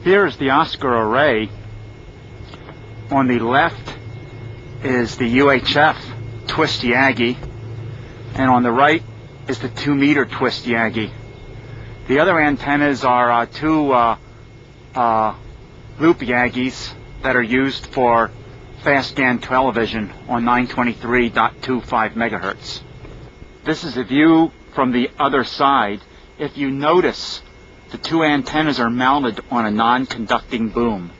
Here's the Oscar array. On the left is the UHF twist Yagi, and on the right is the 2-meter twist Yagi. The other antennas are two loop Yagis that are used for fast GAN television on 923.25 megahertz. This is a view from the other side. If you notice, the two antennas are mounted on a non-conducting boom.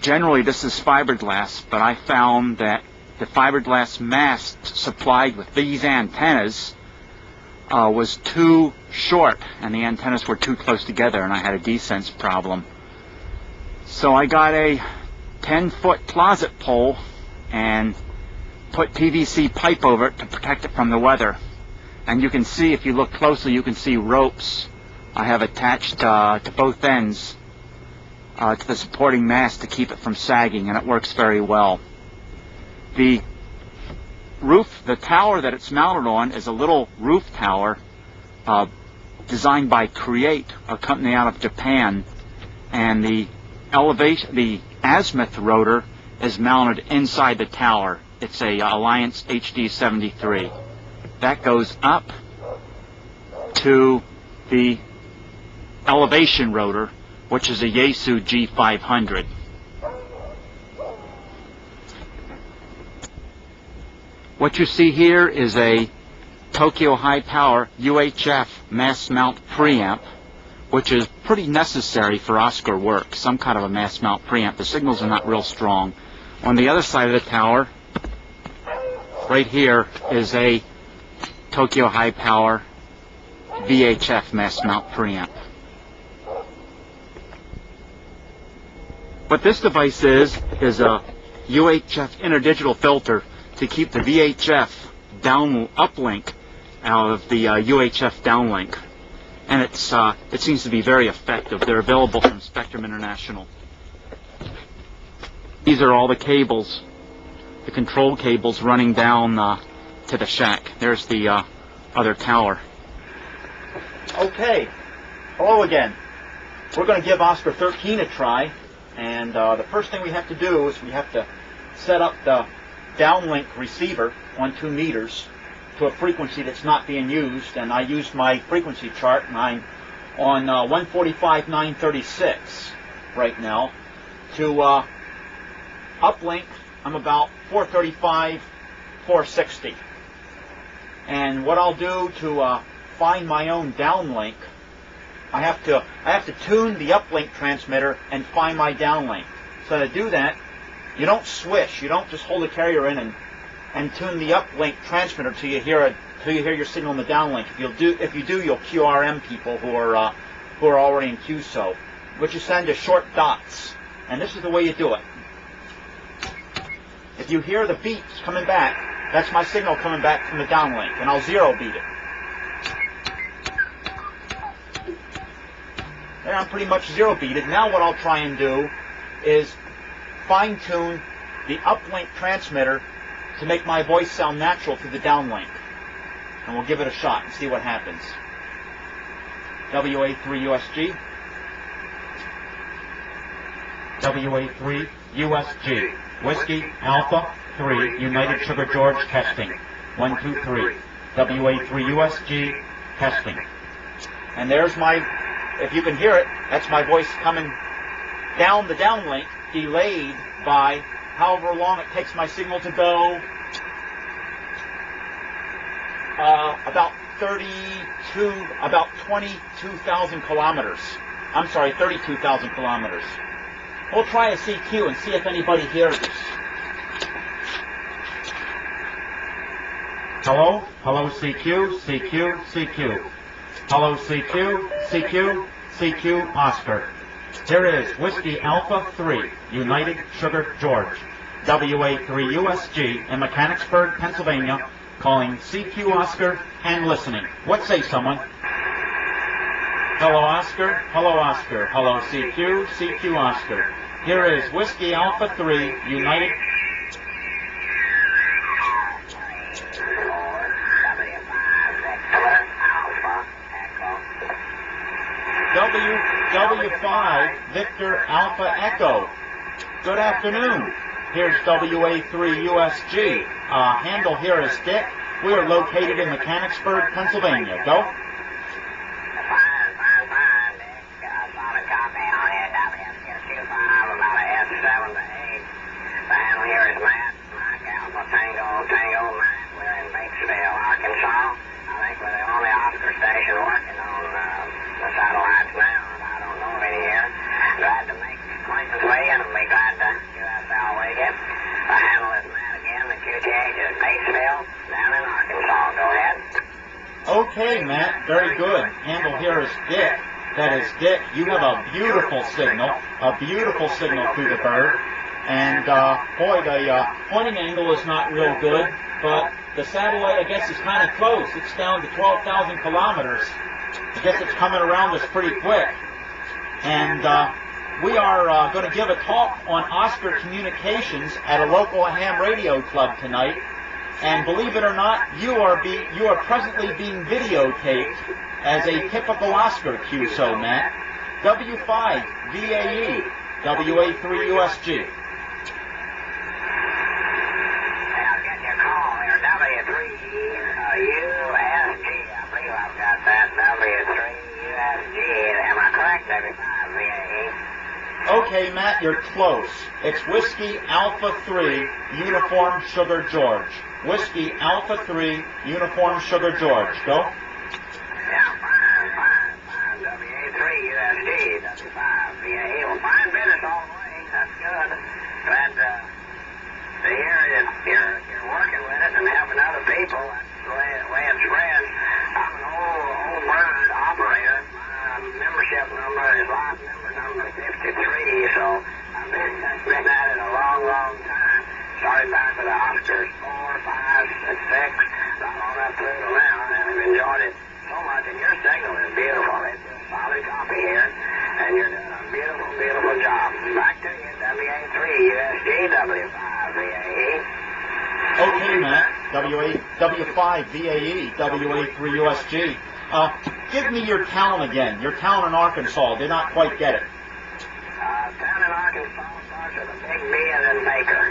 Generally this is fiberglass, but I found that the fiberglass mast supplied with these antennas was too short, and the antennas were too close together, and I had a desense problem. So I got a 10-foot closet pole and put PVC pipe over it to protect it from the weather. And you can see, if you look closely, you can see ropes I have attached to both ends to the supporting mast to keep it from sagging, and it works very well. The roof, the tower that it's mounted on, is a little roof tower designed by Create, a company out of Japan, and the azimuth rotor is mounted inside the tower. It's a Alliance HD73. That goes up to the elevation rotor, which is a Yaesu G500. What you see here is a Tokyo High Power UHF mass mount preamp, which is pretty necessary for Oscar work, some kind of a mass mount preamp. The signals are not real strong. On the other side of the tower, right here, is a Tokyo High Power VHF mass mount preamp. What this device is a UHF interdigital filter to keep the VHF uplink out of the UHF downlink. And it seems to be very effective. They're available from Spectrum International. These are all the cables, the control cables running down to the shack. There's the other tower. Okay, hello again. We're going to give Oscar 13 a try, and the first thing we have to do is we have to set up the downlink receiver on 2 meters to a frequency that's not being used, and I used my frequency chart, and I'm on 145.936 right now. To uplink, I'm about 435, 460. And what I'll do to find my own downlink, I have to tune the uplink transmitter and find my downlink. So to do that, you don't swish. You don't just hold the carrier in and tune the uplink transmitter till you hear your signal in the downlink. If you do, you'll QRM people who are already in QSO. What you send is short dots, and this is the way you do it. If you hear the beeps coming back, that's my signal coming back from the downlink, and I'll zero beat it. There, I'm pretty much zero beated. Now what I'll try and do is fine-tune the uplink transmitter to make my voice sound natural through the downlink. And we'll give it a shot and see what happens. WA3 USG. WA3 USG. Whiskey Alpha 3 United Sugar George testing. 1, 2, 3. WA3 USG testing. And there's my, if you can hear it, that's my voice coming down the downlink, delayed by however long it takes my signal to go. About 22,000 kilometers. I'm sorry, 32,000 kilometers. We'll try a CQ and see if anybody hears us. Hello? Hello, CQ, CQ, CQ. Hello, CQ, CQ, CQ, Oscar. Here is Whiskey Alpha 3, United Sugar George, WA3 USG in Mechanicsburg, Pennsylvania, calling CQ Oscar and listening. What say someone? Hello, Oscar. Hello, Oscar. Hello, CQ, CQ Oscar. Here is Whiskey Alpha 3, United... W5 Victor Alpha Echo. Good afternoon. Here's WA3 USG. Handle here is Dick. We are located in Mechanicsburg, Pennsylvania. Go. Fine, Dick. Solid copy on you. WS25 about a S7 to 8. The handle here is Matt. Mike Alpha Tango Matt. We're in Batesville, Arkansas. I think we're the only Oscar station working on the satellites now. I don't know of any here. Glad to make the acquaintance with you, and be glad to QSL with you. The handle is Matt again. The QTH is Batesville, down in Arkansas. Go ahead. Okay, Matt. Very good. Handle here is Dick. That is Dick. You have a beautiful signal through the bird. And, boy, the pointing angle is not real good, but the satellite, I guess, is kind of close. It's down to 12,000 kilometers. I guess it's coming around us pretty quick. And we are going to give a talk on Oscar communications at a local ham radio club tonight. And believe it or not, you are presently being videotaped as a typical Oscar QSO, Matt. W5 VAE, WA3 USG. I'll get your call here. W3 USG. I believe I've got that. W3 USG. Am I correct? W5 VAE. Okay, Matt, you're close. It's Whiskey Alpha 3 Uniform Sugar George. Whiskey Alpha 3 Uniform Sugar George. Go. Yeah, fine. WA3 USG. W5 VAE. Well, fine business all the way. That's good. Glad to hear that you're working with it and helping other people. That's the way it spreads. I'm an old bird operator. My membership number is lot number 53, so I've been at it a long time. Started back with the Oscars 4, 5, 6, right on up through the round, and I've enjoyed it so much. And your signal is beautiful. It's a solid copy here, and you're doing a beautiful job. Back to you, WA3 USG, W5 VAE. Okay, Matt. W5 VAE, WA3 USG. Give me your town again. Your town in Arkansas. Did not quite get it. Town in Arkansas starts with a big B and then Baker.